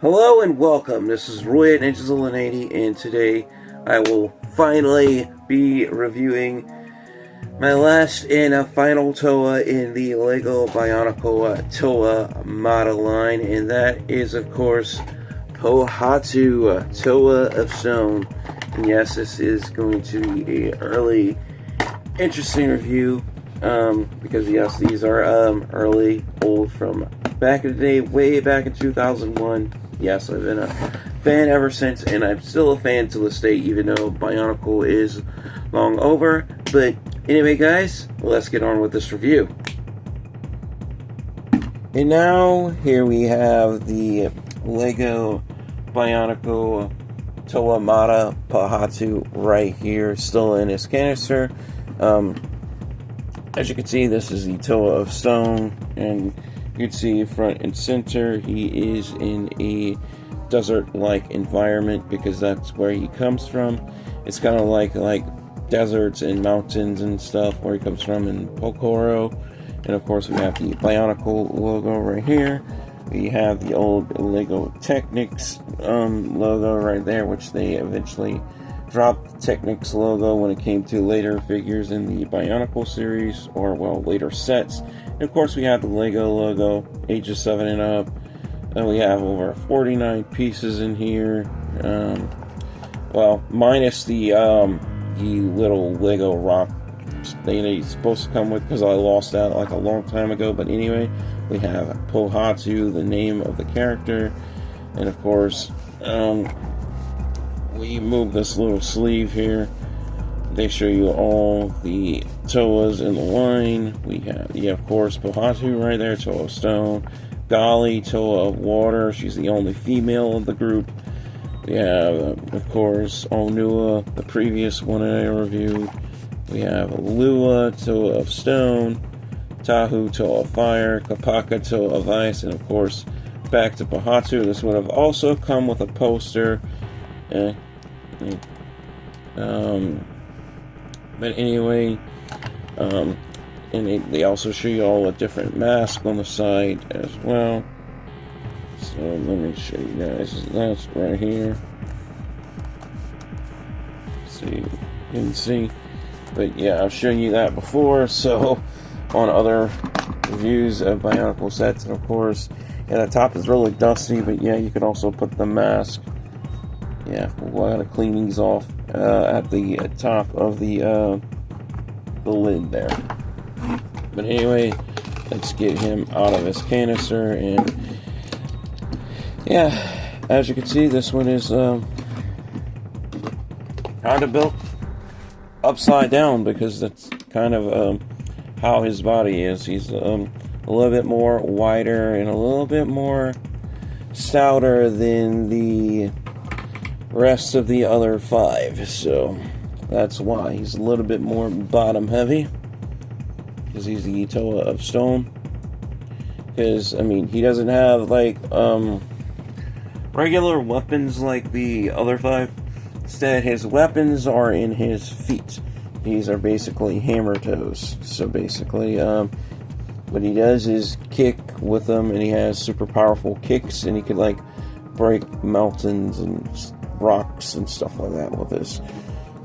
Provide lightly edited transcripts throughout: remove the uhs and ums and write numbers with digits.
Hello and welcome. This is Roy at Ninjas80, and today I will finally be reviewing my last and final Toa in the Lego Bionicle Toa model line, and that is, of course, Pohatu, Toa of Stone. And yes, this is going to be a early, interesting review, because yes, these are early, old, from back in the day, way back in 2001. Yes, I've been a fan ever since, and I'm still a fan to this day, even though Bionicle is long over. But anyway, guys, let's get on with this review. And now, here we have the Lego Bionicle Toa Mata Pohatu right here, still in his canister. As you can see, this is the Toa of Stone, and you can see front and center, he is in a desert-like environment because that's where he comes from. It's kind of like deserts and mountains and stuff where he comes from in Pohatu. And of course, we have the Bionicle logo right here. We have the old Lego Technics logo right there, which they eventually dropped the Technics logo when it came to later figures in the Bionicle series, or well, later sets. And of course, we have the Lego logo, ages 7 and up. And we have over 49 pieces in here. Well, minus the little Lego rock thing that he's supposed to come with, because I lost that like a long time ago. But anyway, we have Pohatu, the name of the character, and of course, we move this little sleeve here. They show you all the Toas in the line. We have, of course, Pohatu right there, Toa of Stone. Golly, Toa of Water. She's the only female of the group. We have, of course, Onua, the previous one I reviewed. We have Lua, Toa of Stone. Tahu, Toa of Fire. Kapaka, Toa of Ice. And, of course, back to Pohatu. This would have also come with a poster. But anyway, and they also show you all a different mask on the side as well. So let me show you guys. That's right here. So you can see. But yeah, I've shown you that before. So on other reviews of Bionicle sets, and of course, yeah, the top is really dusty. But yeah, you could also put the mask. Yeah, we'll have to clean these off at the top of the lid there. But anyway, let's get him out of his canister. And yeah, as you can see, this one is kind of built upside down, because that's kind of how his body is. He's a little bit more wider and a little bit more stouter than the rest of the other 5, so that's why he's a little bit more bottom heavy, because he's the Toa of Stone. Because I mean, he doesn't have like regular weapons like the other 5. Instead, his weapons are in his feet. These are basically hammer toes. So basically, what he does is kick with them, and he has super powerful kicks, and he could like break mountains and rocks and stuff like that with his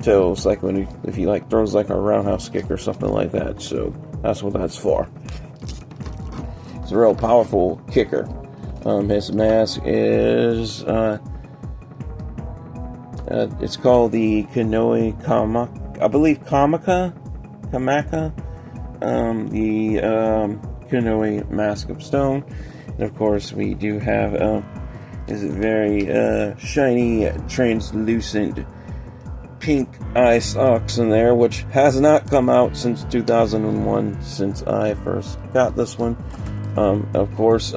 toes, like if he like throws like a roundhouse kick or something like that. So that's what that's for. It's a real powerful kicker. His mask is it's called the Kanoe Kamaka, I believe, Kamaka, the Kanoe Mask of Stone. And of course, we do have is a very shiny, translucent pink eye socks in there, which has not come out since 2001, since I first got this one. Of course,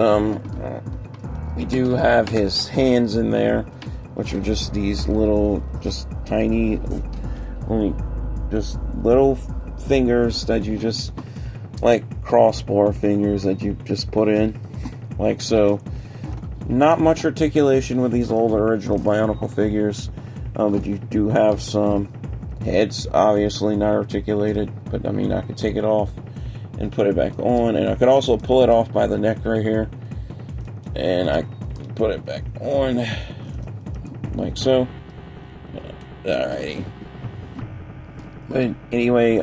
we do have his hands in there, which are just these little, just tiny, just little fingers that you just, like crossbar fingers that you just put in, like so. Not much articulation with these old original Bionicle figures, but you do have some heads, obviously not articulated, but I mean, I could take it off and put it back on, and I could also pull it off by the neck right here, and I put it back on, like so. Alrighty. But anyway,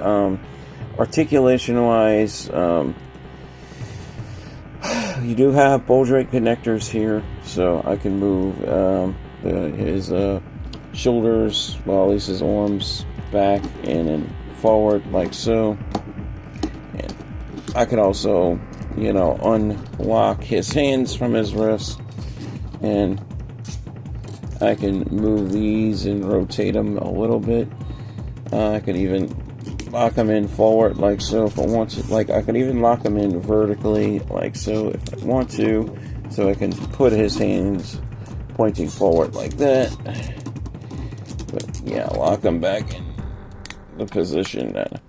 articulation-wise, you do have bowl joint connectors here, so I can move his shoulders, well, at least his arms, back and then forward, like so. And I can also, unlock his hands from his wrists, and I can move these and rotate them a little bit. I can even lock them in forward, like so, if I want to. Like, I can even lock them in vertically, like so, if I want to. So I can put his hands pointing forward like that. But yeah, lock them back in the position that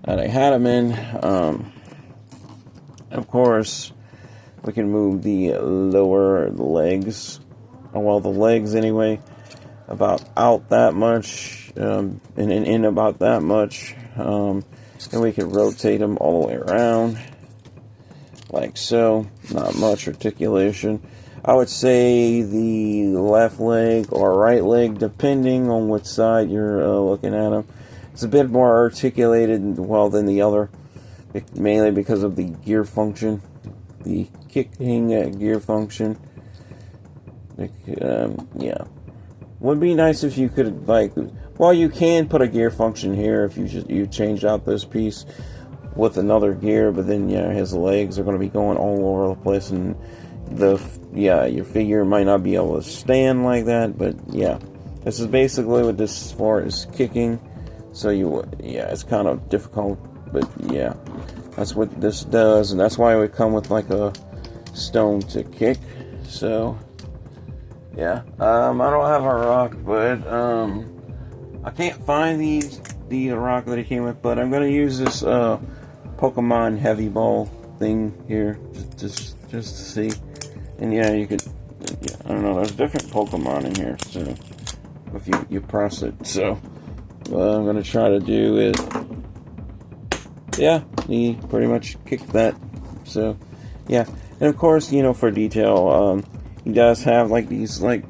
I had them in. Of course, we can move the lower legs, well, the legs anyway, about out that much, and in about that much, and we can rotate them all the way around, like so. Not much articulation. I would say the left leg or right leg, depending on which side you're looking at them, it's a bit more articulated, well, than the other, mainly because of the gear function, the kicking gear function. Yeah, would be nice if you could, like, well, you can put a gear function here if you change out this piece with another gear, but then his legs are going to be going all over the place, and your figure might not be able to stand like that. But yeah, this is basically what this is for, is kicking. So it's kind of difficult, but yeah, that's what this does, and that's why it would come with like a stone to kick. So yeah, I don't have a rock, but I can't find the rock that it came with, but I'm gonna use this Pokemon heavy ball thing here just to see. And yeah, you could, I don't know, there's different Pokemon in here, so if you press it. So what I'm gonna try to do is, yeah, he pretty much kicked that. So yeah, and of course, for detail, he does have like these like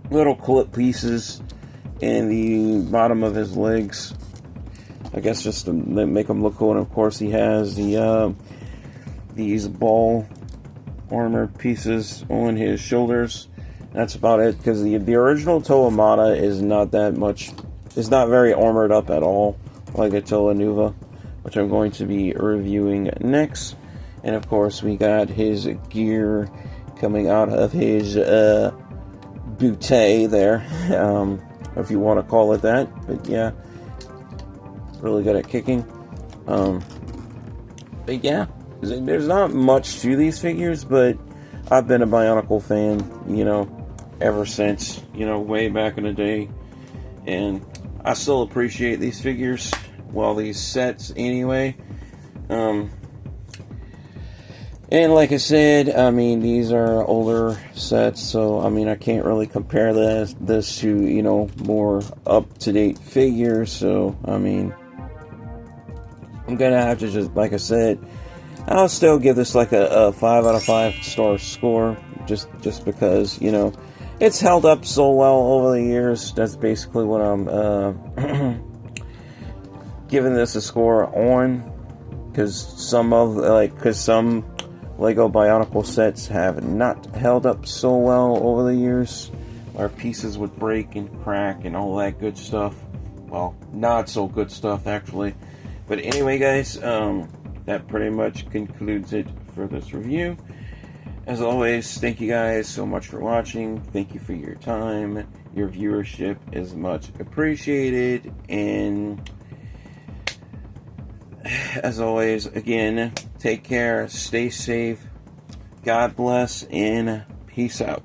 little clip pieces in the bottom of his legs, I guess, just to make him look cool. And of course, he has these ball armor pieces on his shoulders. That's about it, because the original Toa Mata is not that much. It's not very armored up at all, like a Toa Nuva, which I'm going to be reviewing next. And of course, we got his gear coming out of his bootay there, if you want to call it that. But yeah, really good at kicking. But yeah, there's not much to these figures, but I've been a Bionicle fan, ever since, way back in the day. And I still appreciate these figures, well, these sets anyway. And like I said, I mean, these are older sets, so I mean, I can't really compare this to, more up-to-date figures. So I mean, I'm gonna have to just, like I said, I'll still give this like a 5 out of 5 star score, just because, it's held up so well over the years. That's basically what I'm giving this a score on, because some Lego Bionicle sets have not held up so well over the years, where pieces would break and crack and all that good stuff. Well, not so good stuff, actually. But anyway, guys, that pretty much concludes it for this review. As always, thank you guys so much for watching. Thank you for your time. Your viewership is much appreciated. And as always, again, take care, stay safe, God bless, and peace out.